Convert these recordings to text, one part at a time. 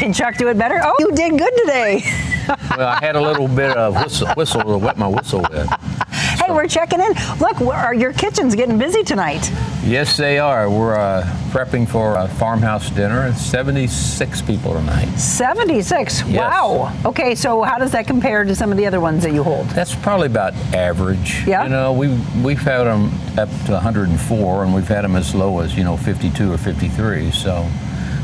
Can Chuck do it better? Oh, you did good today. Well, I had a little bit of whistle to wet my whistle with. Hey, we're checking in. Look, your kitchen's getting busy tonight. Yes, they are. We're prepping for a farmhouse dinner. 76 people tonight. 76? Yes. Wow. Okay, so how does that compare to some of the other ones that you hold? That's probably about average. Yeah. You know, we've had them up to 104, and we've had them as low as 52 or 53. So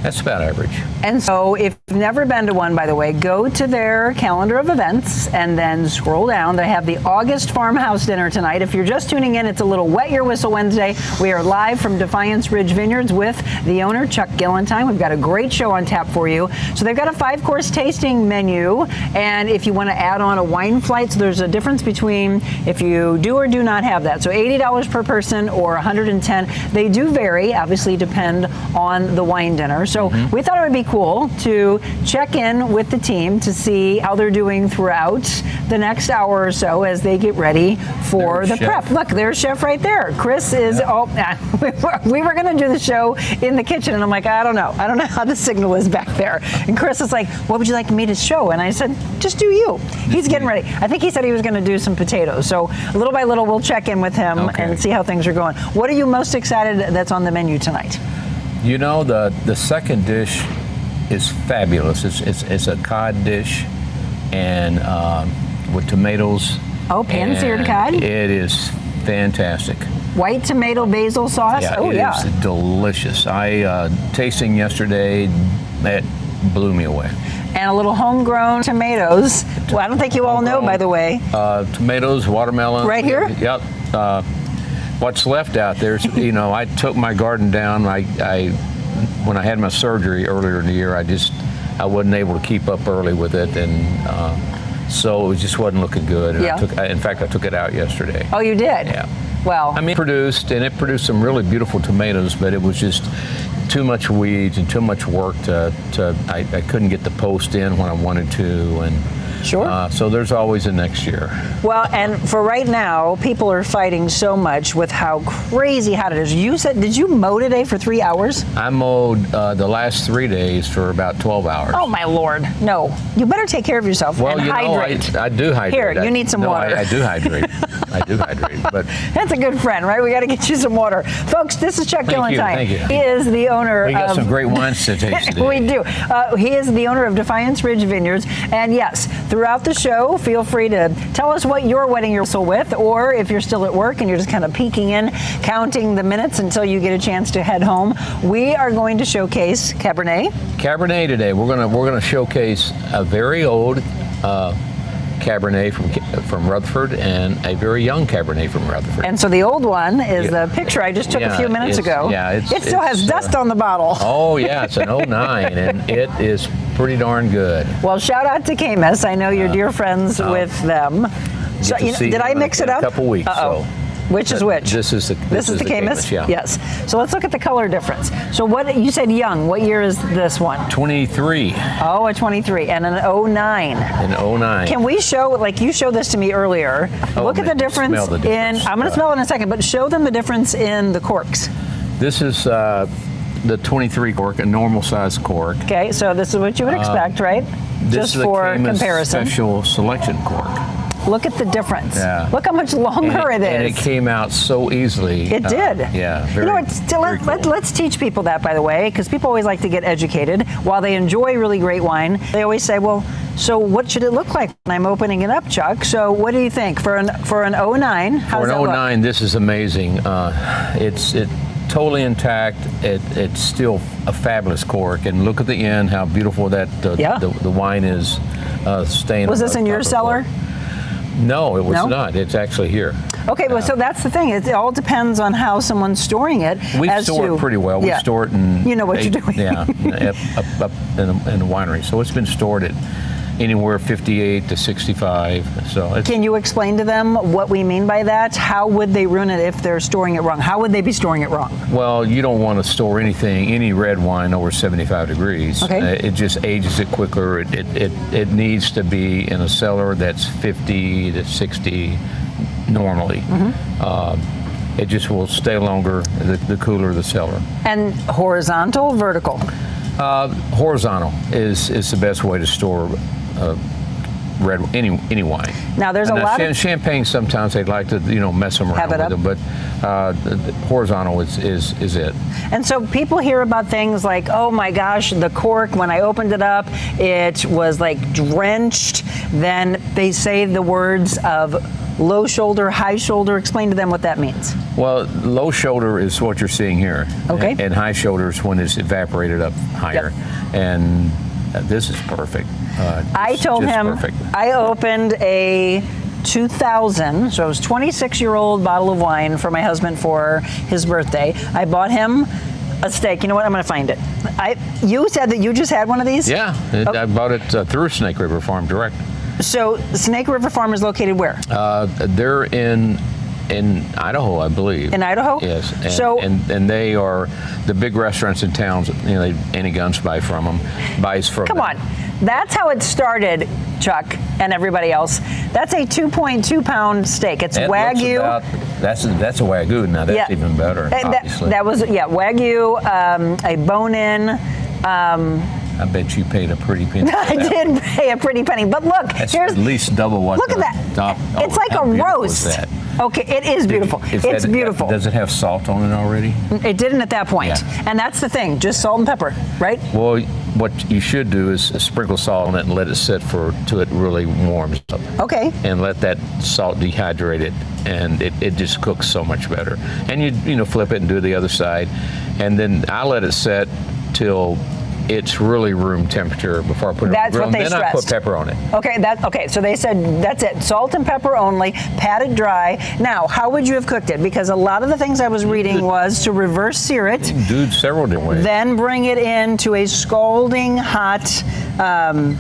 that's about average. And so if you've never been to one, by the way, go to their calendar of events and then scroll down. They have the August Farmhouse Dinner tonight. If you're just tuning in, it's a little Wet Your Whistle Wednesday. We are live from Defiance Ridge Vineyards with the owner, Chuck Gillentine. We've got a great show on tap for you. So they've got a 5-course tasting menu. And if you want to add on a wine flight, so there's a difference between if you do or do not have that. So $80 per person or $110. They do vary, obviously depend on the wine dinner. So we thought it would be cool to check in with the team to see how they're doing throughout the next hour or so as they get ready for the prep. Look, there's Chef right there. Chris is, we were going to do the show in the kitchen, and I'm like, I don't know how the signal is back there. And Chris is like, what would you like me to show? And I said, just do you. He's getting ready. I think he said he was going to do some potatoes. So little by little, we'll check in with him and see how things are going. What are you most excited that's on the menu tonight? You know, the second dish is fabulous. It's a cod dish, and with tomatoes. Oh, pan-seared cod? It is fantastic. White tomato basil sauce? Yeah, it is delicious. I tasting yesterday, it blew me away. And a little homegrown tomatoes. Well, I don't think you all know, by the way. Tomatoes, watermelon. Right here? Yep. What's left out there is, I took my garden down. When I had my surgery earlier in the year, I wasn't able to keep up early with it, and so it just wasn't looking good. And in fact, I took it out yesterday. Oh, you did? Yeah. Well, I mean, it produced some really beautiful tomatoes, but it was just too much weeds and too much work I couldn't get the post in when I wanted to, and sure. So there's always a next year. Well, and for right now, people are fighting so much with how crazy hot it is. You said, did you mow today for 3 hours? I mowed the last 3 days for about 12 hours. Oh, my Lord. No. You better take care of yourself and hydrate. I do hydrate. Here, you need some water. I do hydrate. I do hydrate. But that's a good friend, right? We got to get you some water. Folks, this is Chuck Gillentine. Thank you. He is the owner We got some great wines to taste today. We do. He is the owner of Defiance Ridge Vineyards. And yes, throughout the show, feel free to tell us what you're wetting your whistle with, or if you're still at work and you're just kind of peeking in, counting the minutes until you get a chance to head home. We are going to showcase Cabernet. Cabernet today. We're gonna showcase a very old Cabernet from Rutherford and a very young Cabernet from Rutherford. And so the old one is the picture I just took a few minutes ago. Yeah, it still has dust on the bottle. Oh yeah, it's an 09, and it is pretty darn good. Well, shout out to Camus. I know you're dear friends with them. So, did I mix it up? In a couple weeks. So. Which is which? This is the Camus? yeah. Yes. So let's look at the color difference. So what you said young. What year is this one? 23. Oh, a 23 and an 09. An 09. Can we show, like you showed this to me earlier, look at the difference in, I'm going to smell it in a second, but show them the difference in the corks. This is the 23 cork, a normal size cork. Okay, so this is what you would expect, right? Just for comparison. Special selection cork. Look at the difference. Yeah. Look how much longer it is. And it came out so easily. It did. Yeah. Let's teach people that, by the way, because people always like to get educated. While they enjoy really great wine, they always say, well, so what should it look like when I'm opening it up, Chuck? So what do you think? For an 09, how's that look? For an 09, this is amazing. It's totally intact. It's still a fabulous cork. And look at the end, how beautiful that the wine is staying. Was this in your cellar? No, it was not. It's actually here. Okay, well, so that's the thing. It all depends on how someone's storing it. We store it pretty well. We store it in... You know what you're doing. Yeah, up in the winery. So it's been stored at anywhere 58 to 65. So can you explain to them what we mean by that? How would they ruin it if they're storing it wrong? How would they be storing it wrong? Well, you don't want to store any red wine over 75 degrees. Okay. It just ages it quicker. It needs to be in a cellar that's 50 to 60 normally. It just will stay longer the cooler the cellar. And horizontal, vertical? Horizontal is the best way to store red any wine. Now there's a lot of champagne. Sometimes they'd like to mess them around with them, but horizontal is it. And so people hear about things like, oh my gosh, the cork, when I opened it up, it was like drenched. Then they say the words of low shoulder, high shoulder. Explain to them what that means. Well, low shoulder is what you're seeing here. Okay. And high shoulder is when it's evaporated up higher. Yep. And this is perfect. I told him perfect. I opened a 2000, so it was 26-year-old bottle of wine for my husband for his birthday. I bought him a steak. You know what? I'm going to find it. You said that you just had one of these? Yeah, I bought it through Snake River Farm direct. So Snake River Farm is located where? They're in Idaho, I believe. In Idaho? Yes. And and they are the big restaurants in towns. Any Guns buys from them. Come on. That's how it started, Chuck and everybody else. That's a 2.2 pound steak. It's Wagyu. That's a Wagyu. Now that's even better. Obviously. That was Wagyu, a bone-in. I bet you paid a pretty penny. I did pay a pretty penny, but look, here's at least double what. Look at that. It's like a roast. Okay, it is beautiful. It's beautiful. Does it have salt on it already? It didn't at that point. Yeah. And that's the thing, just salt and pepper, right? Well, what you should do is sprinkle salt on it and let it sit till it really warms up. Okay. And let that salt dehydrate it, and it just cooks so much better. And you flip it and do the other side, and then I let it set till it's really room temperature before I put it on the grill. That's what they stressed. Then I put pepper on it. Okay, so they said that's it. Salt and pepper only, pat it dry. Now, how would you have cooked it? Because a lot of the things I was reading was to reverse sear it. You can do it several different ways. Then bring it into a scalding hot pan.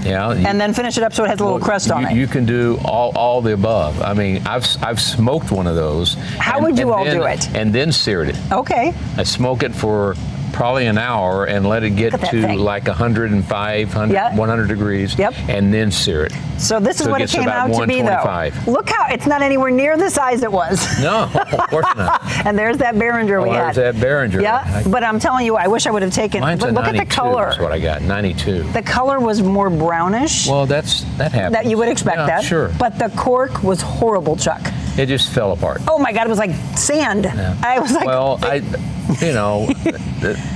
Yeah. And then finish it up so it has a little crust on it. You can do all the above. I mean, I've smoked one of those. How would you do it? And then seared it. Okay. I smoke it for probably an hour and let it get to like 105, 100 degrees, and then sear it. So this is what it came out to be, though. Look how it's not anywhere near the size it was. No, of course not. And there's that Behringer we had. There's that Behringer. Yeah, but I'm telling you, I wish I would have taken. Mine's look at the color. That's what I got. 92. The color was more brownish. Well, that happens. That you would expect that. Sure. But the cork was horrible, Chuck. It just fell apart. Oh my God, it was like sand. Yeah. I was like, well,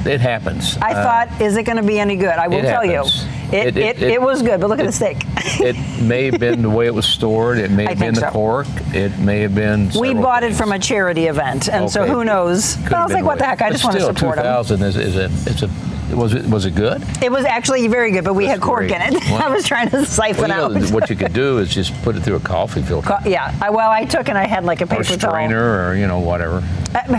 it happens. I thought, is it going to be any good? I will tell you, it was good. But look at the steak. It may have been the way it was stored. It may have been the cork. It may have been. We bought it from a charity event, and so who knows? But I was like, what the heck? I just want to support them. 2000 was it good? It was actually very good, but we had cork in it. Well, I was trying to siphon out. What you could do is just put it through a coffee filter. I took and I had like a paper towel. Or strainer, or whatever.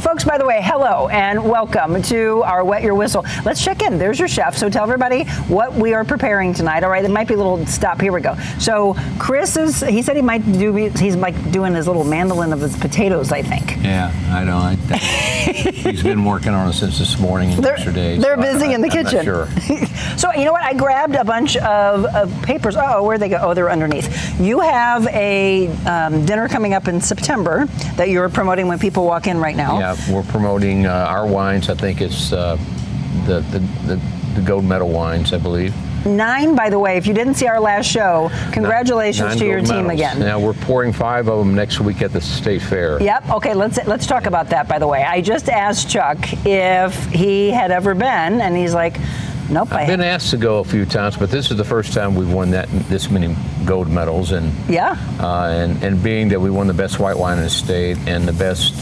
Folks, by the way, hello and welcome to our Wet Your Whistle. Let's check in. There's your chef. So tell everybody what we are preparing tonight. All right, there might be a little stop. Here we go. So Chris he said he's like doing his little mandolin of his potatoes, I think. Yeah, I know. He's been working on it since this morning and yesterday. They're busy in the kitchen. Sure. So you know what? I grabbed a bunch of papers. Oh, where'd they go? Oh, they're underneath. You have a dinner coming up in September that you're promoting when people walk in right now. Yeah, we're promoting our wines. I think it's the gold medal wines, I believe. 9, by the way. If you didn't see our last show, congratulations 9 to your team medals. again. Now we're pouring 5 of them next week at the state fair. Yep. Okay. Let's talk about that. By the way, I just asked Chuck if he had ever been, and he's like, nope. I've been asked to go a few times, but this is the first time we've won this many gold medals, and and being that we won the best white wine in the state and the best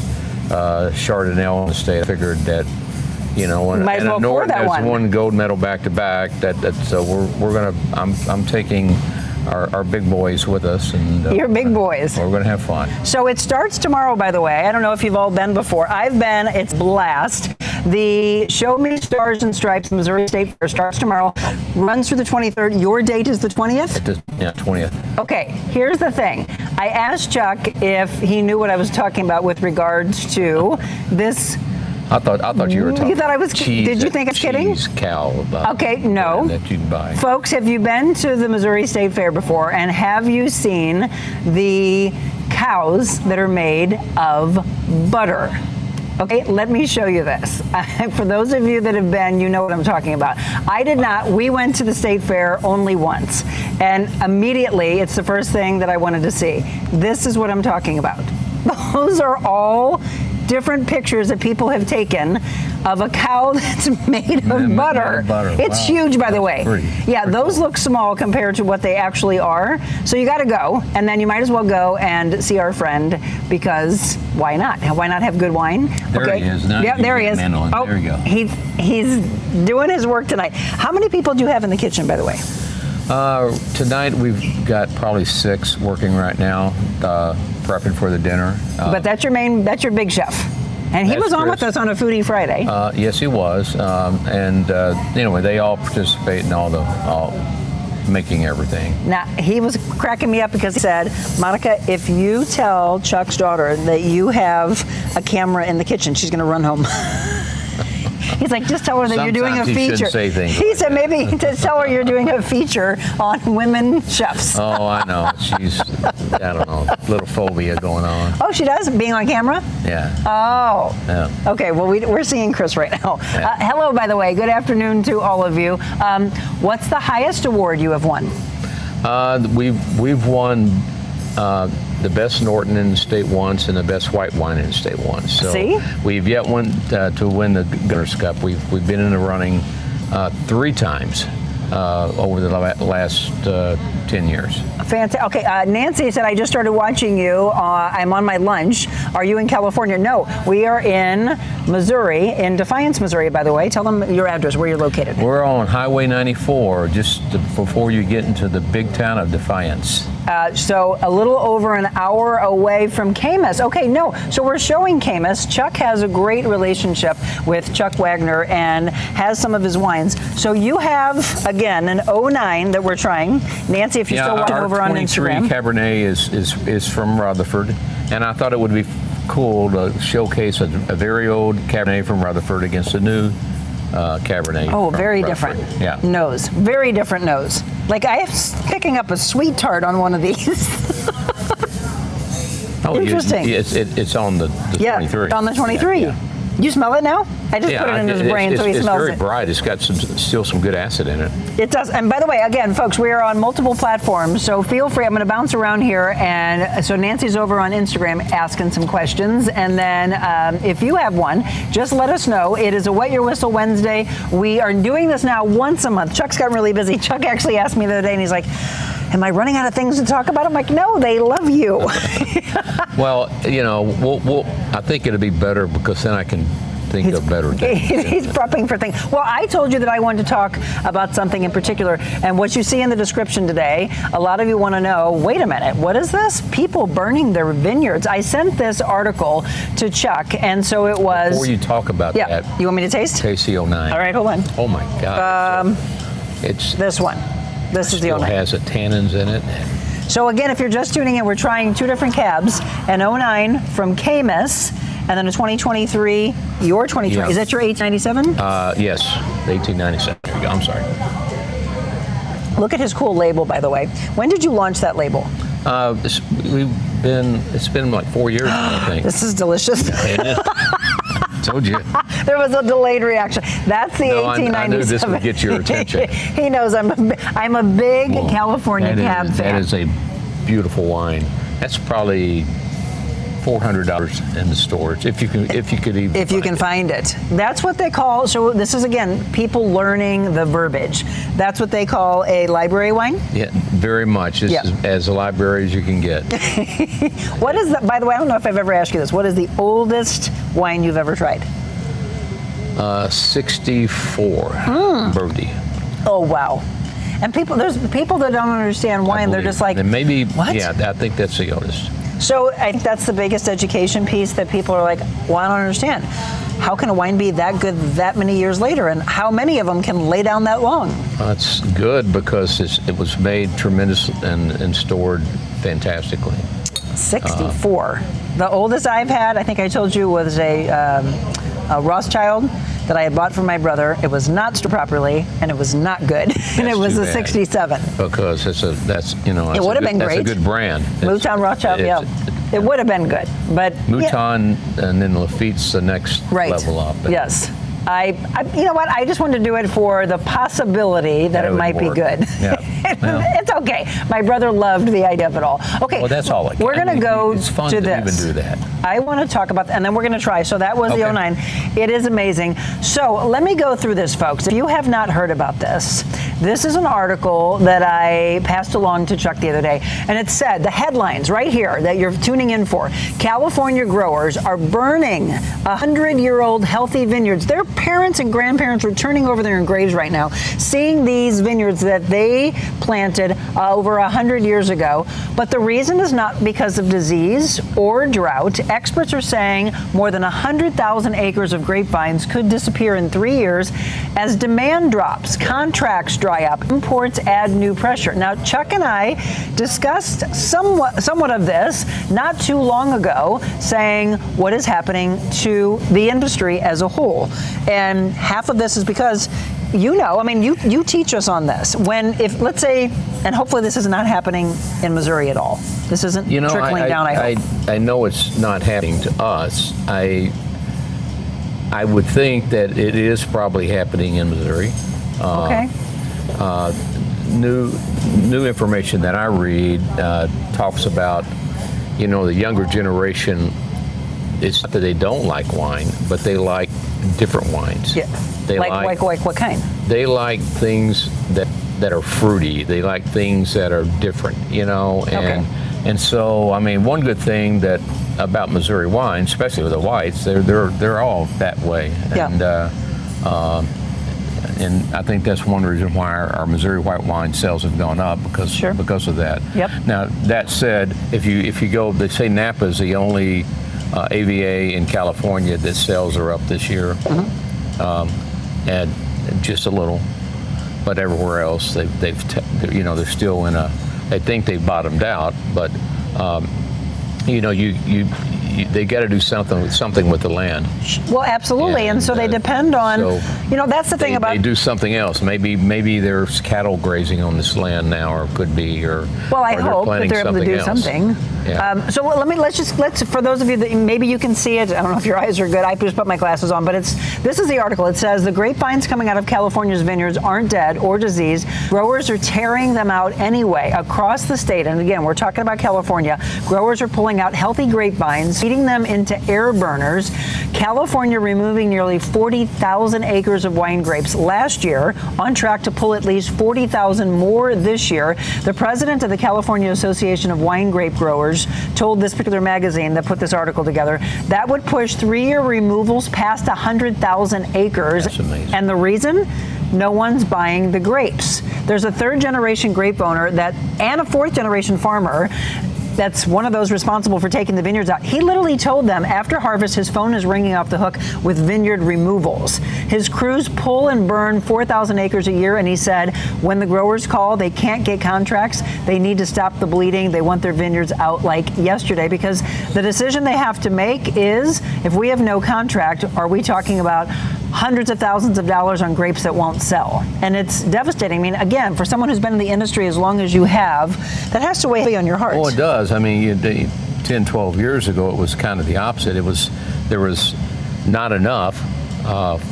Chardonnay in the state, I figured that. Might as well pour that one. One gold medal back to back. I'm taking our big boys with us, and your big boys. We're going to have fun. So it starts tomorrow, by the way. I don't know if you've all been before. I've been. It's blast. The Show Me Stars and Stripes Missouri State Fair starts tomorrow, runs through the 23rd. Your date is the 20th? 20th. Okay, here's the thing. I asked Chuck if he knew what I was talking about with regards to this. I thought you were talking. You thought I was cheese. Did you think I was kidding? Cheese cow. Okay, no. That you can buy. Folks, have you been to the Missouri State Fair before, and have you seen the cows that are made of butter? Okay, let me show you this. For those of you that have been, you know what I'm talking about. I did not. We went to the state fair only once, and immediately it's the first thing that I wanted to see. This is what I'm talking about. Those are all different pictures that people have taken of a cow that's made of butter. It's huge, by the way. Yeah, those look small compared to what they actually are. So you got to go, and then you might as well go and see our friend, because why not? Why not have good wine? There he is. Yeah, there he is. Oh, there you go. He's doing his work tonight. How many people do you have in the kitchen, by the way? Tonight we've got probably 6 working right now, prepping for the dinner. But that's your big chef. And he was on with us on a Foodie Friday. Yes, he was. Anyway, they all participate in all making everything. Now, he was cracking me up because he said, Monica, if you tell Chuck's daughter that you have a camera in the kitchen, she's going to run home. He's like, just tell her that you're doing a feature. Say things he said maybe to tell her you're doing a feature on women chefs. Oh, I know. She's, I don't know, a little phobia going on. Oh, she does? Being on camera? Yeah. Oh. Yeah. Okay, well, we're seeing Chris right now. Yeah. Hello, by the way. Good afternoon to all of you. What's the highest award you have won? We've won the best Norton in the state once and the best white wine in the state once. So See? We've yet won to win the Governor's Cup. We've been in the running 3 times over the last 10 years. Fantastic. Okay, Nancy said, I just started watching you. I'm on my lunch. Are you in California? No, we are in Missouri, in Defiance, Missouri, by the way. Tell them your address, where you're located. We're on Highway 94, just before you get into the big town of Defiance. So a little over an hour away from Camus. Okay, no, so we're showing Camus. Chuck has a great relationship with Chuck Wagner and has some of his wines. So you have, again, an 09 that we're trying. Nancy, if you're still watching over on Instagram. Our 23 Cabernet is from Rutherford, and I thought it would be cool to showcase a very old Cabernet from Rutherford against a new Cabernet. Oh, very different. Yeah. Nose. Very different nose. Like I'm picking up a sweet tart on one of these. Oh, interesting. It's on the 23. On the 23. Yeah. You smell it now? I just put it in his brain so he smells it. It's very bright. It's got still some good acid in it. It does. And by the way, again, folks, we are on multiple platforms, so feel free. I'm going to bounce around here. And so Nancy's over on Instagram asking some questions. And then if you have one, just let us know. It is a Wet Your Whistle Wednesday. We are doing this now once a month. Chuck's gotten really busy. Chuck actually asked me the other day, and he's like, am I running out of things to talk about? I'm like, no, they love you. Well, I think it'll be better because then I can think of better things. He's prepping for things. Well, I told you that I wanted to talk about something in particular, and what you see in the description today, a lot of you want to know, wait a minute, what is this? People burning their vineyards. I sent this article to Chuck, and so it was... Before you talk about that... You want me to taste? Taste the 09. All right, hold on. Oh, my God. It's this one. This is the 09. It has the tannins in it. So again, if you're just tuning in, we're trying 2 different cabs, an 09 from Camus, and then a 2023, your 2020. Yeah. Is that your 1897? Yes, 1897. There we go. I'm sorry. Look at his cool label, by the way. When did you launch that label? It's been like 4 years now, I think. This is delicious. Told you. There was a delayed reaction. That's the 1897. I knew this would get your attention. He knows I'm a big California cab fan. That is a beautiful wine. That's probably $400 in the stores if you can find it. That's what they call. So this is again people learning the verbiage. That's what they call a library wine. Yeah, very much. This is as a library as you can get. What is that? By the way, I don't know if I've ever asked you this. What is the oldest wine you've ever tried? 64 Birdie. Oh wow. And there's people that don't understand wine. They're just like, and maybe what? Yeah, I think that's the oldest. So I think that's the biggest education piece that people are like, well, I don't understand. How can a wine be that good that many years later? And how many of them can lay down that long? It's good because it was made tremendous and stored fantastically. 64. The oldest I've had, I think I told you, was a Rothschild that I had bought for my brother. It was not stored properly, and it was not good. And it was a 67. Because it would have been great. That's a good brand. Movetown Rothschild, yeah. It would have been good, but Mouton and then Lafitte's the next level up. Yes. You know what? I just wanted to do it for the possibility that it might be good. Yeah. Well, it's okay. My brother loved the idea of it all. Okay. Well, that's all. We're going to go it's fun to to this. even do that. I want to talk about, and then we're going to try. So that was the 09. It is amazing. So let me go through this, folks. If you have not heard about this, this is an article that I passed along to Chuck the other day, and it said the headlines right here that you're tuning in for: California growers are burning 100-year-old healthy vineyards. Their parents and grandparents are turning over their graves right now, seeing these vineyards that they planted over 100 years ago. But the reason is not because of disease or drought. Experts are saying more than 100,000 acres of grapevines could disappear in 3 years as demand drops, contracts dry up, imports add new pressure. Now, Chuck and I discussed somewhat of this not too long ago, saying what is happening to the industry as a whole. And half of this is because, you teach us on this. If let's say, and hopefully this is not happening in Missouri at all. This isn't trickling down, I hope. I know it's not happening to us. I would think that it is probably happening in Missouri. Okay. New information that I read talks about, the younger generation. It's not that they don't like wine, but they like different wines. Yeah. They like what kind? They like things that are fruity. They like things that are different, And so, one good thing about Missouri wine, especially with the whites, they're all that way. Yeah. And I think that's one reason why our Missouri white wine sales have gone up because of that. Yep. Now that said, if you go, they say Napa is the only AVA in California that sales are up this year, and just a little, but everywhere else they're still in they think they've bottomed out, but they got to do something with the land. Well, absolutely, and so they depend on. That's the thing about. They do something else. Maybe there's cattle grazing on this land now, or could be, or. Well, I hope that they're able to do something. Yeah. So let's for those of you that maybe you can see it. I don't know if your eyes are good. I just put my glasses on, but this is the article. It says the grapevines coming out of California's vineyards aren't dead or diseased. Growers are tearing them out anyway across the state. And again, we're talking about California. Growers are pulling out healthy grapevines, feeding them into air burners. California removing nearly 40,000 acres of wine grapes last year, on track to pull at least 40,000 more this year. The president of the California Association of Wine Grape Growers told this particular magazine that put this article together that would push 3-year removals past 100,000 acres. That's amazing. And the reason? No one's buying the grapes. There's a 3rd-generation grape owner and a 4th-generation farmer that's one of those responsible for taking the vineyards out. He literally told them after harvest his phone is ringing off the hook with vineyard removals. His crews pull and burn 4,000 acres a year, and he said when the growers call, they can't get contracts. They need to stop the bleeding. They want their vineyards out like yesterday, because the decision they have to make is, if we have no contract, are we talking about hundreds of thousands of dollars on grapes that won't sell? And it's devastating. Again, for someone who's been in the industry as long as you have, that has to weigh heavy on your heart. Well, it does. 10, 12 years ago, it was kind of the opposite. There was not enough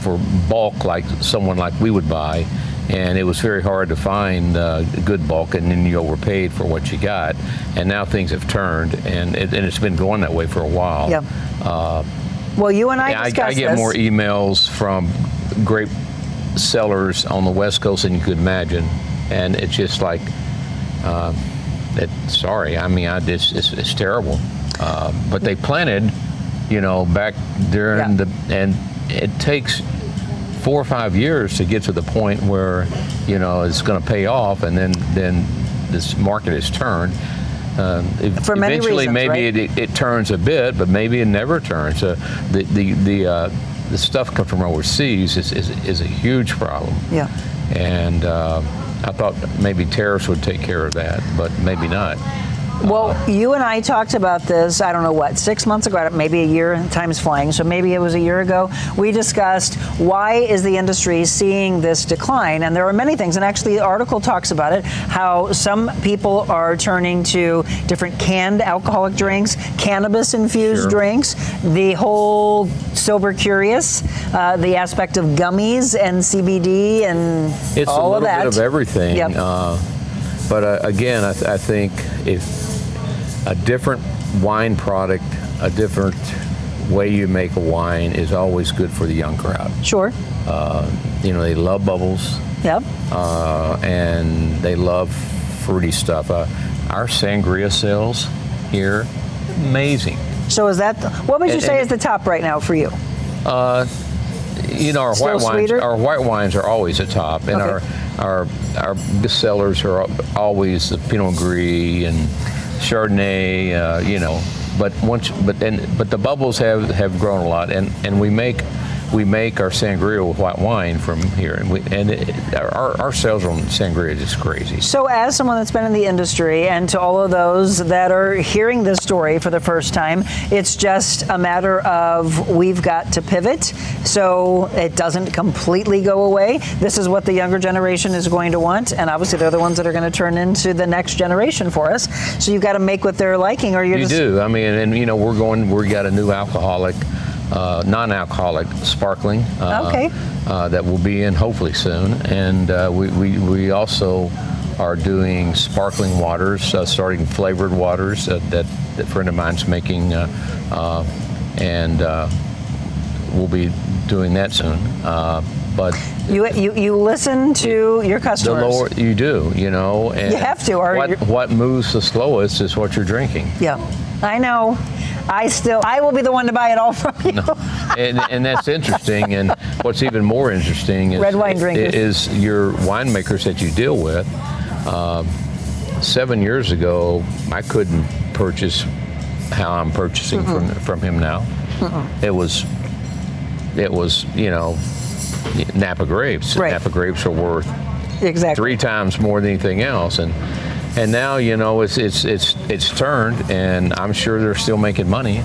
for bulk like someone like we would buy, and it was very hard to find good bulk, and then you overpaid for what you got. And now things have turned, and it's been going that way for a while. Yeah. Well, you and I discussed I get more emails from grape sellers on the West Coast than you could imagine, and it's just like, it's terrible. But they planted, back during and it takes 4 or 5 years to get to the point where, it's going to pay off, and then this market has turned. For many eventually, reasons, maybe right? it turns a bit, but maybe it never turns. The stuff come from overseas is a huge problem. Yeah. And I thought maybe tariffs would take care of that, but maybe not. Well, you and I talked about this, I don't know what, 6 months ago, maybe a year, time's flying, so maybe it was a year ago. We discussed why is the industry seeing this decline, and there are many things, and actually the article talks about it, how some people are turning to different canned alcoholic drinks, cannabis-infused drinks, the whole sober curious, the aspect of gummies and CBD and it's all of that. It's a little bit of everything. Yep. But again, I think if a different wine product, a different way you make a wine is always good for the young crowd. Sure. You know, they love bubbles. Yep. And they love fruity stuff. Our sangria sales here, amazing. So is that, what would you say is the top right now for you? You know, our Still white wines. sweeter? Our white wines are always at top, and Okay. our best sellers are always the Pinot Gris and Chardonnay. You know, but the bubbles have grown a lot, and we make our sangria with white wine from here, and our sales on sangria is just crazy. So as someone that's been in the industry, and to all of those that are hearing this story for the first time, it's just a matter of we've got to pivot so it doesn't completely go away. This is what the younger generation is going to want, and obviously they're the ones that are going to turn into the next generation for us. So you've got to make what they're liking, or You do. I mean, and you know, we got a new alcoholic. Non-alcoholic sparkling that will be in hopefully soon, and we also are doing sparkling waters, starting flavored waters that a friend of mine's making, and we'll be doing that soon. But you listen to your customers. The lower you do, you know, and you have to. Or what moves the slowest is what you're drinking. Yeah, I know. I will be the one to buy it all from you. No. And that's interesting. And what's even more interesting is, red wine drinkers. Is your winemakers that you deal with. 7 years ago, I couldn't purchase how I'm purchasing from him now. It was you know, Napa grapes. Right. Napa grapes are worth exactly 3 times more than anything else, and now, you know, it's turned, and I'm sure they're still making money.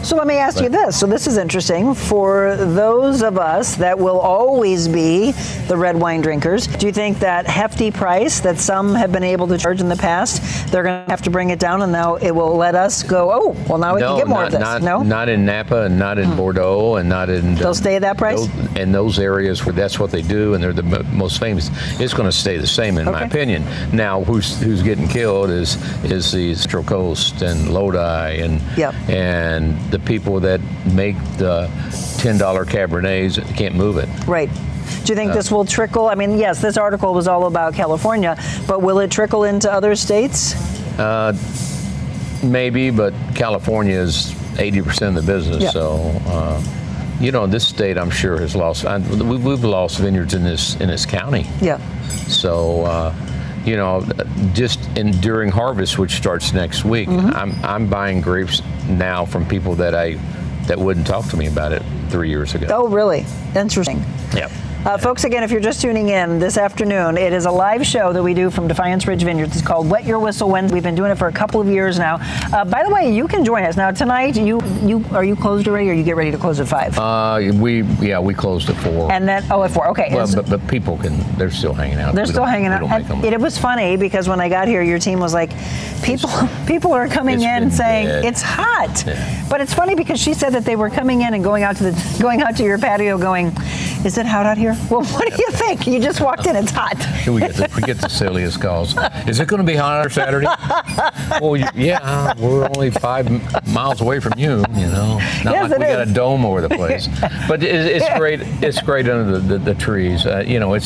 So let me ask you this. So this is interesting. For those of us that will always be the red wine drinkers, do you think that hefty price that some have been able to charge in the past, they're going to have to bring it down, and now it will let us go, oh, well, now we can get more of this? Not in Napa, and not in Bordeaux, and not in... They'll stay at that price? In those areas where that's what they do, and they're the most famous. It's going to stay the same, in my opinion. Now, who's getting killed is the Central Coast and Lodi and the people that make the $10 Cabernets can't move it. Right. Do you think this will trickle? I mean, yes, this article was all about California, but will it trickle into other states? Maybe, but California is 80% of the business, so. You know, this state, I'm sure, has lost. We've lost vineyards in this county. Yeah. So. You know, just during harvest, which starts next week, I'm buying grapes now from people that wouldn't talk to me about it 3 years ago. Oh, really? Interesting. Yeah. Folks, again, if you're just tuning in this afternoon, it is a live show that we do from Defiance Ridge Vineyards. It's called Wet Your Whistle Wednesday. We've been doing it for a couple of years now. By the way, you can join us. Now, tonight, are you closed already, or you get ready to close at 5? We closed at 4. And then, at 4, okay. Well, but people they're still hanging out. They're still hanging out. And it was funny because when I got here, your team was like, people are coming in saying, it's hot. Yeah. But it's funny because she said that they were coming in and going out to your patio going, is it hot out here? Well, what do you think? You just walked in, it's hot. We get the silliest calls. Is it going to be hot on Saturday? Well, yeah, we're only 5 miles away from you, you know. Not yes, like we got a dome over the place. But it's great. It's great under the trees. You know, it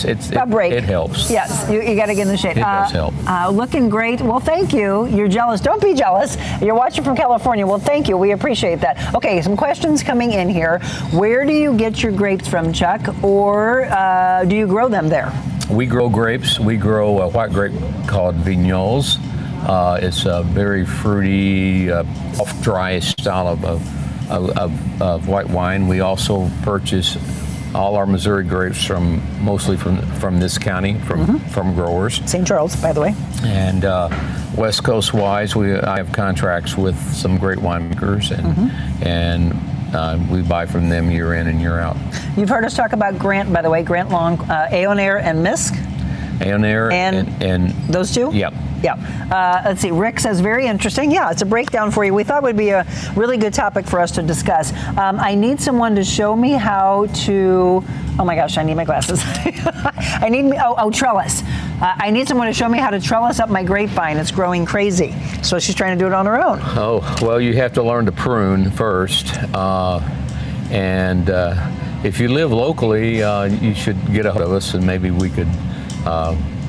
helps. Yes, you got to get in the shade. It does help. Looking great. Well, thank you. You're jealous. Don't be jealous. You're watching from California. Well, thank you. We appreciate that. Okay, some questions coming in here. Where do you get your grapes from, Chuck? Or do you grow them there? We grow grapes. We grow a white grape called Vineyards. It's a very fruity, off-dry style of white wine. We also purchase all our Missouri grapes mostly from this county, from growers. St. Charles, by the way. And West Coast wise, I have contracts with some great winemakers, and we buy from them year in and year out. You've heard us talk about Grant, by the way, Grant Long, Aonair and Misk. Aonair and those two? Yep. Yeah. Let's see. Rick says, very interesting. Yeah, it's a breakdown for you. We thought it would be a really good topic for us to discuss. I need someone to show me how to, oh my gosh, I need my glasses. I need, trellis. I need someone to show me how to trellis up my grapevine. It's growing crazy. So she's trying to do it on her own. Oh, well, you have to learn to prune first. If you live locally, you should get a hold of us, and maybe we could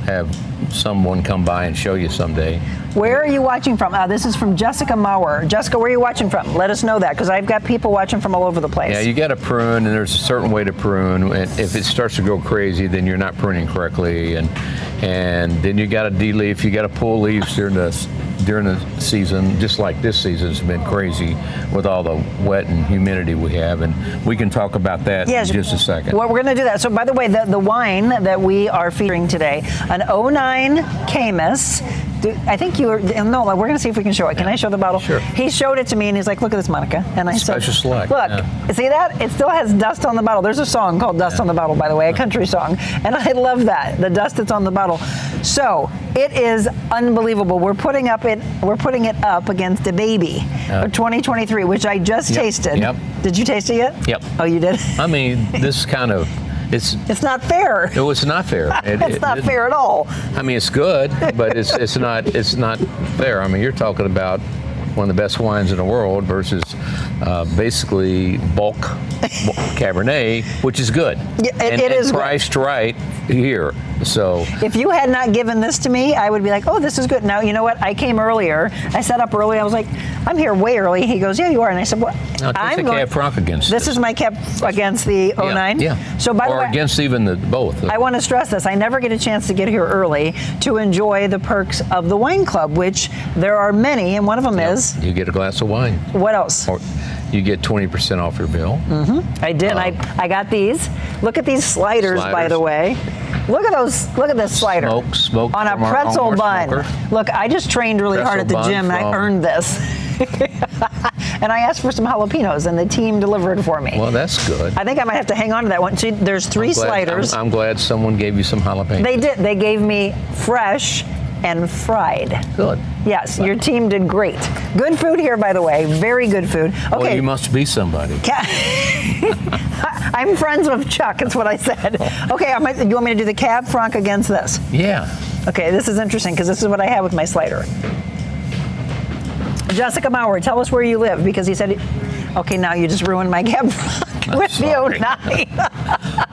have someone come by and show you someday. Where are you watching from? This is from Jessica Maurer. Jessica, where are you watching from? Let us know that, because I've got people watching from all over the place. Yeah, you got to prune, and there's a certain way to prune. And if it starts to go crazy, then you're not pruning correctly, and then you got to de-leaf. You got to pull leaves during the season, just like this season's been crazy with all the wet and humidity we have, and we can talk about that in just a second. Well, we're going to do that. So, by the way, the wine that we are featuring today, an 09 Camus. I think you were, no, we're going to see if we can show it. Can I show the bottle? Sure. He showed it to me, and he's like, look at this, Monica. And I said, Special select. Look, see that? It still has dust on the bottle. There's a song called Dust on the Bottle, by the way, a country song. And I love that, the dust that's on the bottle. So, it is unbelievable. We're putting it up against a baby of 2023, which I just tasted. Yep. Did you taste it yet? Yep. Oh, you did? I mean, this kind of, it's not fair. No, it's not fair. It's not fair at all. I mean, it's good, but it's not fair. I mean, you're talking about one of the best wines in the world versus basically bulk Cabernet, which is good. Yeah, it is priced right here. So if you had not given this to me, I would be like, oh, this is good. Now, you know what? I came earlier. I set up early. I was like, I'm here way early. He goes, yeah, you are. And I said, well, I'm going. Cab Franc against this is my Cab against the 09. Yeah. So by the way, against even both. I want to stress this. I never get a chance to get here early to enjoy the perks of the wine club, which there are many, and one of them is you get a glass of wine. What else? Or you get 20% off your bill. Mm-hmm. I did. I got these. Look at these sliders, by the way. Look at those. Look at this slider. Smoke on a pretzel bun. Look, I just trained really hard at the gym, and I earned this. And I asked for some jalapenos, and the team delivered for me. Well, that's good. I think I might have to hang on to that one. See, there's three sliders. I'm glad someone gave you some jalapenos. They did. They gave me fresh and fried. Good. Yes, your team did great. Good food here, by the way. Very good food. Okay. Well, you must be somebody. I'm friends with Chuck, is what I said. Okay, you want me to do the Cab Franc against this? Yeah. Okay, this is interesting, because this is what I have with my slider. Jessica Maurer, tell us where you live, because he said, okay, now you just ruined my Cab Franc with the 09.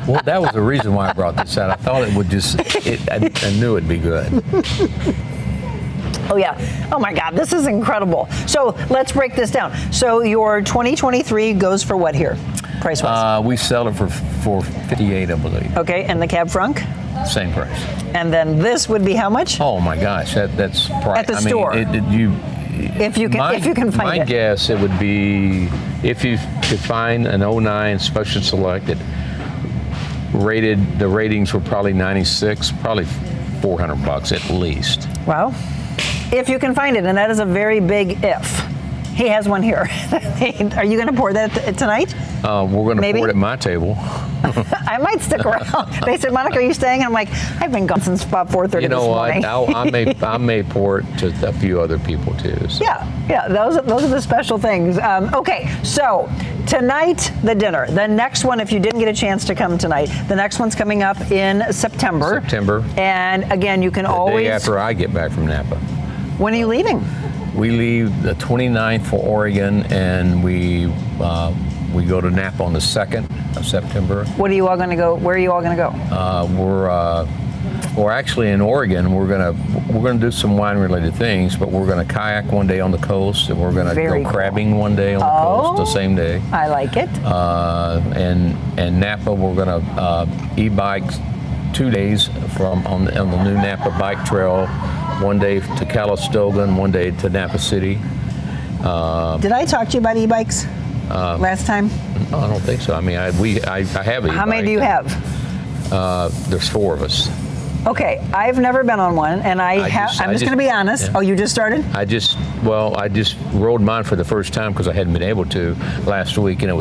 Well, that was the reason why I brought this out. I thought it would I knew it'd be good. Oh, yeah. Oh, my God. This is incredible. So let's break this down. So your 2023 goes for what here, price-wise? We sell it for $58, I believe. Okay, and the Cab Franc? Same price. And then this would be how much? Oh, my gosh. That's price. At the store? If you can find my it. My guess, it would be, if you could find an 09 Special Selected, the ratings were probably 96, probably $400 at least. Wow. If you can find it, and that is a very big if. He has one here. Are you going to pour that tonight? We're going to pour it at my table. I might stick around. They said, Monica, are you staying? And I'm like, I've been gone since about 4:30 You know this what? morning. I may pour it to a few other people too. So. Yeah. Those are the special things. Okay, so tonight, the dinner. The next one, if you didn't get a chance to come tonight, the next one's coming up in September. And again, you can always. The day after I get back from Napa. When are you leaving? We leave the 29th for Oregon, and we go to Napa on the 2nd of September. Where are you all going to go? We're actually in Oregon. We're gonna do some wine-related things, but we're gonna kayak one day on the coast, and we're gonna go crabbing one day on the coast the same day. I like it. And Napa, we're gonna e-bike 2 days on the new Napa bike trail. One day to Calistoga and one day to Napa City. Did I talk to you about e-bikes last time? No, I don't think so. I mean, I have e-bike. How many do you have? There's 4 of us. Okay, I've never been on one, and I'm just going to be honest. Yeah. Oh, you just started? I just rode mine for the first time because I hadn't been able to last week, and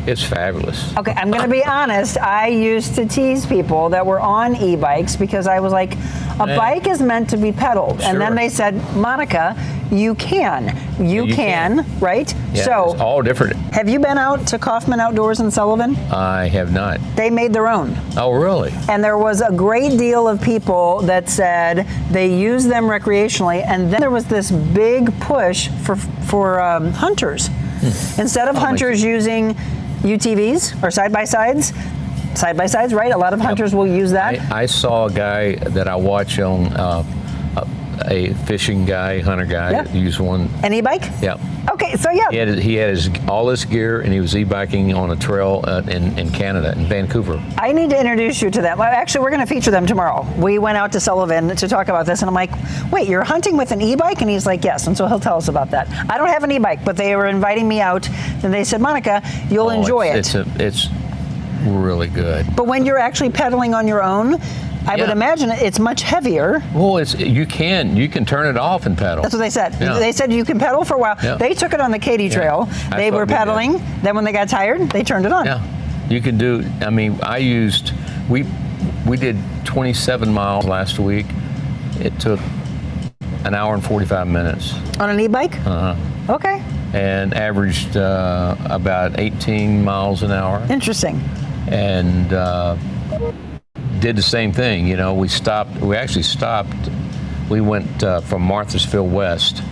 it's fabulous. Okay, I'm going to be honest. I used to tease people that were on e-bikes because I was like, a bike is meant to be pedaled. Sure. And then they said, Monica, you can, right? Yeah, so it's all different. Have you been out to Kaufman Outdoors in Sullivan? I have not. They made their own. Oh, really? And there was a great deal of people that said they use them recreationally, and then there was this big push for hunters. Instead of hunters using UTVs or side-by-sides, right? A lot of hunters will use that. I saw a guy that I watch on a fishing guy, hunter guy, use one. An e-bike? Yeah. Okay, so yeah. He had all his gear, and he was e-biking on a trail in Canada, in Vancouver. I need to introduce you to them. Well, actually, we're going to feature them tomorrow. We went out to Sullivan to talk about this, and I'm like, wait, you're hunting with an e-bike? And he's like, yes, and so he'll tell us about that. I don't have an e-bike, but they were inviting me out, and they said, Monica, you'll enjoy it. It's really good. But when you're actually pedaling on your own, I would imagine it's much heavier. Well, you can turn it off and pedal. That's what they said. Yeah. They said you can pedal for a while. Yeah. They took it on the Katy Trail. They were pedaling. Then when they got tired, they turned it on. Yeah, you can do. I mean, we did 27 miles last week. It took an hour and 45 minutes. On an e-bike? Uh-huh. Okay. And averaged about 18 miles an hour. Interesting. And did the same thing. You know, we actually stopped. We went from Marthasville West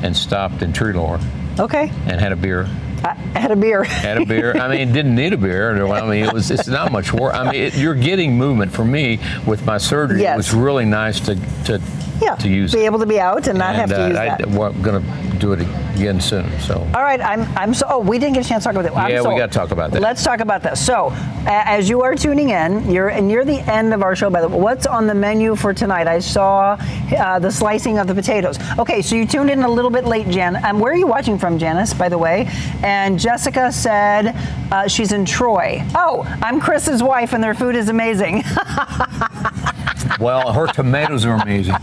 and stopped in Treelore. Okay. And had a beer. I had a beer. Had a beer. I mean, didn't need a beer. I mean, it's not much work. I mean, you're getting movement. For me, with my surgery, it was really nice to use be able to be out and not have to use that. We're going to do it again soon. So. All right, we didn't get a chance to talk about that. We got to talk about that. Let's talk about this. So, as you are tuning in, you're near the end of our show. By the way, what's on the menu for tonight? I saw the slicing of the potatoes. Okay, so you tuned in a little bit late, Jan. Where are you watching from, Janice? By the way, and Jessica said she's in Troy. Oh, I'm Chris's wife, and their food is amazing. Well, her tomatoes are amazing.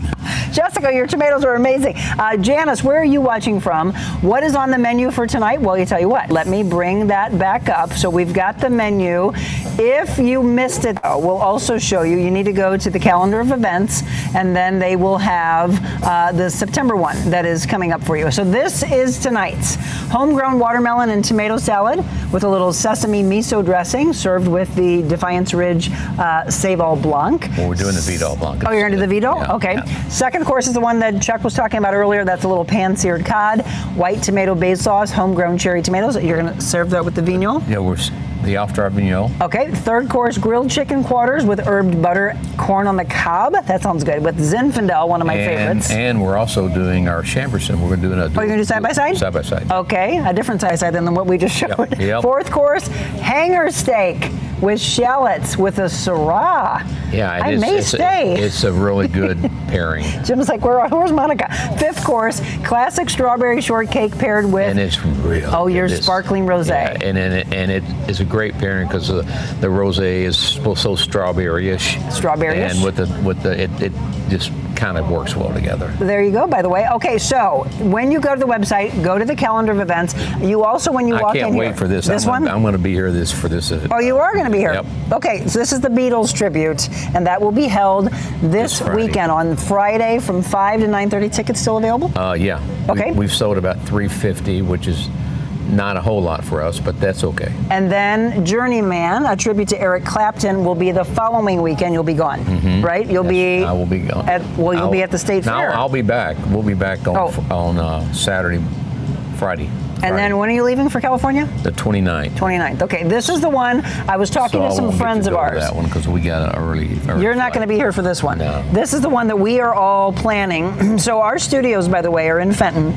Jessica, your tomatoes are amazing. Janice, where are you watching from? What is on the menu for tonight? Well, you tell you what, let me bring that back up. So we've got the menu. If you missed it, we'll also show you. You need to go to the calendar of events, and then they will have the September one that is coming up for you. So this is tonight's homegrown watermelon and tomato salad with a little sesame miso dressing served with the Defiance Ridge Save-All Blanc. Well, we're doing the Vidal Blanc. Oh, you're going to do the Vidal? Yeah, okay. Yeah. Second course is the one that Chuck was talking about earlier. That's a little pan-seared cod, white tomato base sauce, homegrown cherry tomatoes. You're going to serve that with the Vigneault? Yeah, we're the off-dry Vigneault. Okay. Third course, grilled chicken quarters with herbed butter, corn on the cob. That sounds good. With Zinfandel, one of my favorites. And we're also doing our chamberson. We're going to do another. Oh, you're going to do side-by-side? Side-by-side. Okay. A different side-by-side than what we just showed. Yep. Fourth course, hanger steak with shallots with a Syrah. Yeah, I may stay. It's a really good pairing. Jim's like, where's Monica? Fifth course, classic strawberry shortcake paired with. And it's real. Oh, your sparkling rosé. Yeah, and it is a great pairing because the rosé is so strawberry-ish. Strawberry-ish. And with the it just kind of works well together. There you go, by the way. Okay, so when you go to the website, go to the calendar of events. You also, when you walk in here. I can't wait for this. I'm going to be here for this. Oh, you are going to be here? Yep. Okay, so this is the Beatles tribute, and that will be held this weekend on Friday from 5 to 9:30. Tickets still available? Yeah. Okay. We've sold about 350, which is not a whole lot for us, but that's okay. And then Journeyman, a tribute to Eric Clapton, will be the following weekend. You'll be gone, right? You'll be. I will be gone. You'll be at the State Fair. I'll be back. We'll be back on Saturday, Friday. And then when are you leaving for California? The 29th. 29th. Okay, this is the one. I was talking to some friends of ours. That one because we got an early You're not going to be here for this one. No. This is the one that we are all planning. So our studios, by the way, are in Fenton.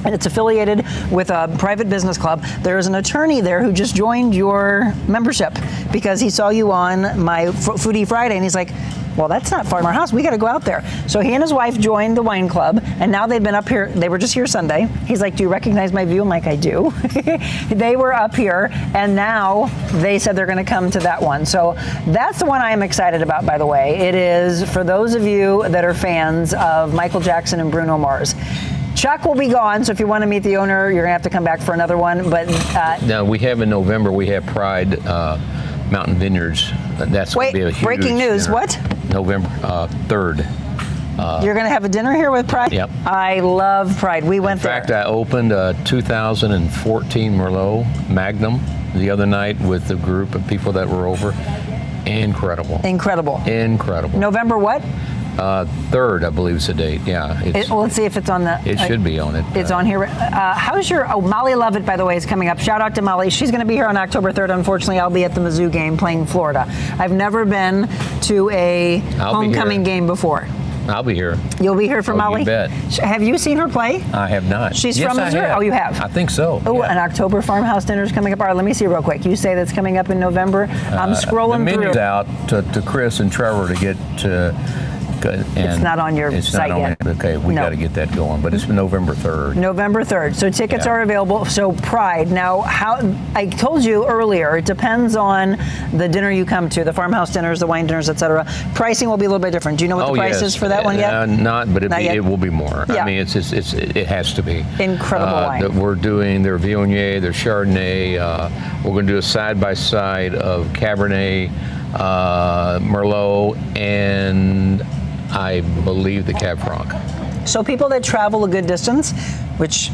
And it's affiliated with a private business club. There's an attorney there who just joined your membership because he saw you on my Foodie Friday, and he's like, Well, that's not far from our house. We got to go out there. So he and his wife joined the wine club, and now they've been up here. They were just here Sunday. He's like, do you recognize my view? I'm like, I do. They were up here, and now they said they're going to come to that one. So that's the one I am excited about, by the way. It is for those of you that are fans of Michael Jackson and Bruno Mars. Chuck will be gone, so if you want to meet the owner, you're going to have to come back for another one. But now we have in November, we have Pride Mountain Vineyards. That's going to be a huge breaking news. dinner. What? November 3rd. You're going to have a dinner here with Pride? Yep. I love Pride. We went there. In fact, I opened a 2014 Merlot Magnum the other night with a group of people that were over. Incredible. Incredible. Incredible. November what? 3rd, I believe is the date. Yeah. Well, let's see if it's on the. It should be on it. It's on here. How's your? Oh, Molly Lovett, by the way, is coming up. Shout out to Molly. She's going to be here on October 3rd. Unfortunately, I'll be at the Mizzou game playing Florida. I've never been to a homecoming game before. I'll be here. You'll be here for Molly? You bet. Have you seen her play? I have not. She's from Missouri? Oh, you have? I think so. Oh, yeah. An October farmhouse dinner is coming up. All right, let me see real quick. You say that's coming up in November. I'm scrolling the through. menu's out to Chris and Trevor to get to. And it's not on your site yet. Okay, we got to get that going, but it's November 3rd. November 3rd. So tickets are available. So Pride. Now, how I told you earlier, it depends on the dinner you come to, the farmhouse dinners, the wine dinners, etc. Pricing will be a little bit different. Do you know what the price is for that one yet? Not, but it will be more. Yeah. I mean, it has to be. Incredible wine. We're doing their Viognier, their Chardonnay. We're going to do a side-by-side of Cabernet, Merlot, and I believe the Cab Franc. So people that travel a good distance, which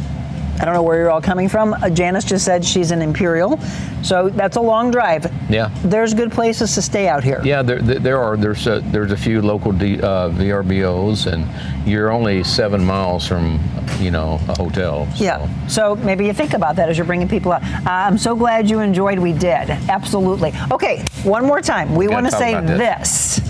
I don't know where you're all coming from. Janice just said she's in Imperial, so that's a long drive. Yeah. There's good places to stay out here. Yeah, there's a few local VRBOs, and you're only 7 miles from a hotel. So. Yeah. So maybe you think about that as you're bringing people out. I'm so glad you enjoyed. We did. Absolutely. Okay. One more time. We want to say this.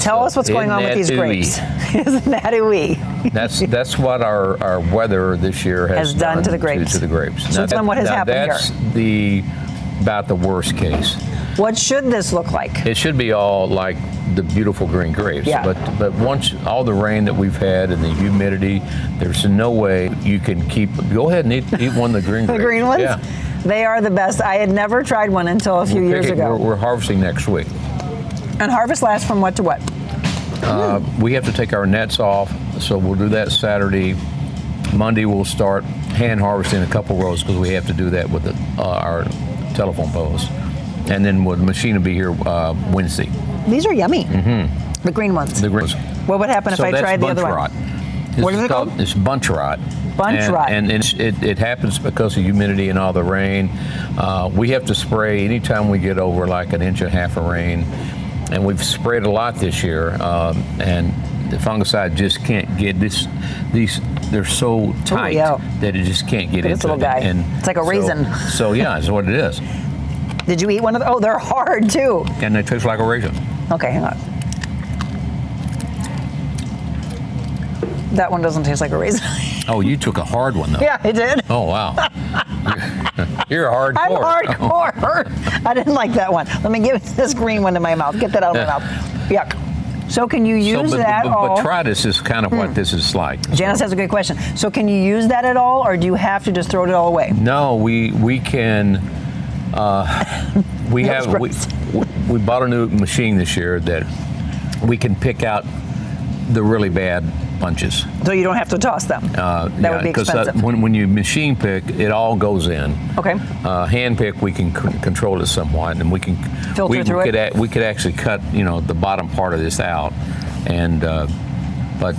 Tell us what's going on with these grapes. Isn't that ooey? That's what our weather this year has done to the grapes. To the grapes. So explain what has happened that's here. That's about the worst case. What should this look like? It should be all like the beautiful green grapes. Yeah. But once all the rain that we've had and the humidity, there's no way you can keep. Go ahead and eat one of the green grapes. The green ones? Yeah. They are the best. I had never tried one until a few years ago. We're harvesting next week. And harvest lasts from what to what? We have to take our nets off, so we'll do that Saturday. Monday we'll start hand harvesting a couple rows because we have to do that with our telephone poles. And then the machine will be here Wednesday. These are yummy. Mm-hmm. The green ones. The green ones. What would happen if I tried the other rot. one? What is it called? It's bunch rot. Bunch rot. And it happens because of humidity and all the rain. We have to spray anytime we get over like 1.5 inches of rain. And we've sprayed a lot this year, and the fungicide just can't get this. They're so tight that it just can't get into this little guy. And it's like a raisin. So yeah, that's what it is. Did you eat one of those? Oh, they're hard too. And they taste like a raisin. Okay, hang on. That one doesn't taste like a raisin. Oh, you took a hard one though. Yeah, I did. Oh wow. You're hardcore. I'm hardcore. I didn't like that one. Let me give this green one to my mouth. Get that out of my mouth. Yuck. So can you use that all? But try this is kind of what this is like. Janice has a good question. So can you use that at all, or do you have to just throw it all away? No, we can. We bought a new machine this year that we can pick out the really bad bunches. So you don't have to toss them. That would be expensive. When you machine pick, it all goes in. Okay. Hand pick, we can control it somewhat, and we can filter through it. We could actually cut, the bottom part of this out, and but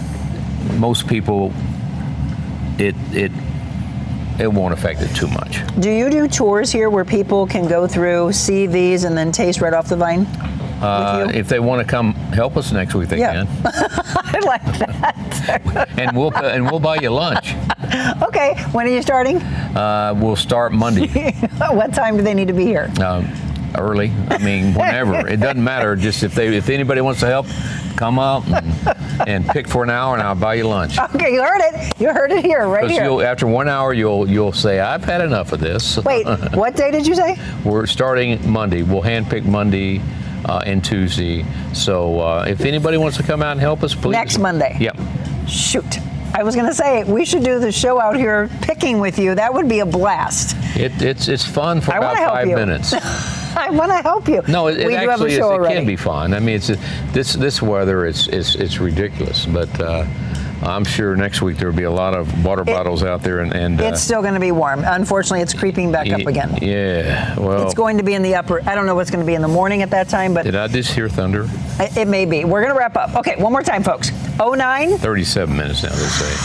most people, it won't affect it too much. Do you do tours here where people can go through, see these, and then taste right off the vine? If they want to come help us next week, they can. I like that. and we'll buy you lunch. Okay. When are you starting? We'll start Monday. What time do they need to be here? Early. I mean, whenever. It doesn't matter. Just if anybody wants to help, come out and pick for an hour, and I'll buy you lunch. Okay, you heard it. You heard it here, right here. After 1 hour, you'll say, I've had enough of this. Wait, what day did you say? We're starting Monday. We'll hand pick Monday. and Tuesday. So if anybody wants to come out and help us, please. Next Monday. Yep. Shoot. I was going to say, we should do the show out here picking with you. That would be a blast. It's fun for about 5 minutes. I want to help you. No, it we actually do have a show it already. can be fun. I mean, this weather, it's ridiculous. But I'm sure next week there will be a lot of water bottles out there, and it's still going to be warm. Unfortunately, it's creeping back up again. Yeah, well, it's going to be in the upper. I don't know what's going to be in the morning at that time, but did I just hear thunder? It may be. We're going to wrap up. Okay, one more time, folks. 09. 37 minutes now, they say.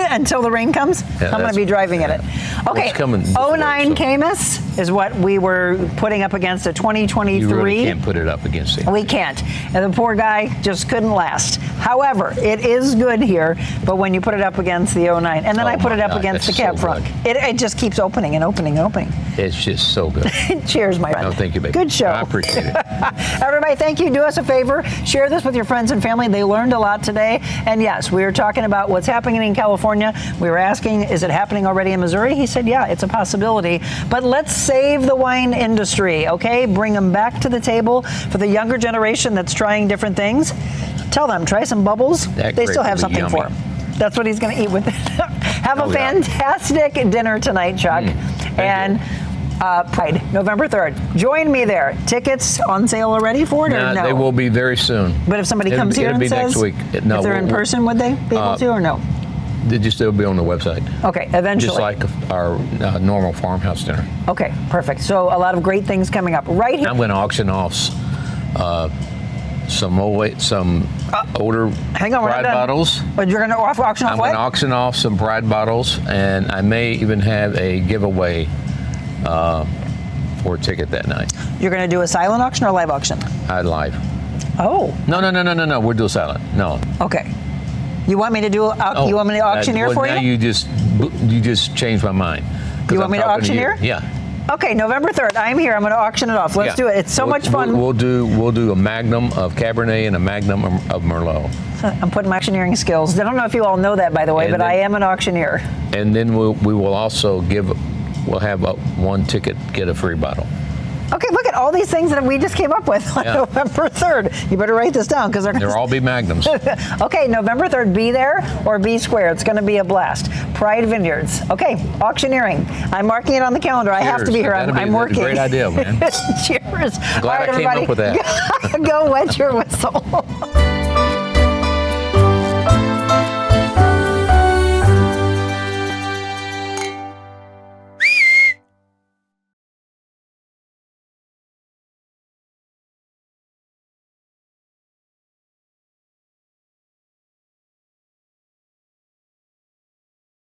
Until the rain comes, yeah, I'm going to be driving in it. Okay, 09 Camus is what we were putting up against a 2023. You really can't put it up against it. We can't. And the poor guy just couldn't last. However, it is good here, but when you put it up against the 09, and then I put it up against the cab front, it just keeps opening and opening and opening. It's just so good. Cheers, my friend. No, thank you, baby. Good show. I appreciate it. Everybody, thank you. Do us a favor. Share this with your friends and family. They learned a lot today. And yes, we were talking about what's happening in California. We were asking, is it happening already in Missouri? He said, yeah, it's a possibility. But let's save the wine industry, okay? Bring them back to the table for the younger generation that's trying different things. Tell them, try some bubbles. They still have something for him. That's what he's going to eat with it. Have a fantastic dinner tonight, Chuck. And Pride, November 3rd. Join me there. Tickets on sale already for it, or no? They will be very soon. But if somebody comes here and says, next week. No, if they're in person, would they be able to, or no? They just still be on the website. Okay, eventually. Just like our normal farmhouse dinner. Okay, perfect. So a lot of great things coming up right here. I'm going to auction off some older Pride bottles. But you're going to auction off what? I'm going to auction off some Pride bottles, and I may even have a giveaway for a ticket that night. You're going to do a silent auction or a live auction? Live. Oh. No. We'll do a silent. No. Okay. You want me to do? You want me to auctioneer for now you? You just changed my mind. You want me to auctioneer? Yeah. Okay, November 3rd. I'm here. I'm going to auction it off. Let's do it. It's so much fun. We'll do a magnum of Cabernet and a magnum of Merlot. I'm putting my auctioneering skills. I don't know if you all know that, by the way, but I am an auctioneer. And then we will also we'll have one ticket, get a free bottle. Okay, look at all these things that we just came up with on November 3rd. You better write this down because they'll all be magnums. Okay, November 3rd, be there or be square. It's going to be a blast. Pride Vineyards. Okay, auctioneering. I'm marking it on the calendar. Cheers. I have to be here. I'm working. Great idea, man. Cheers. Glad I came up with that. Go wet your whistle.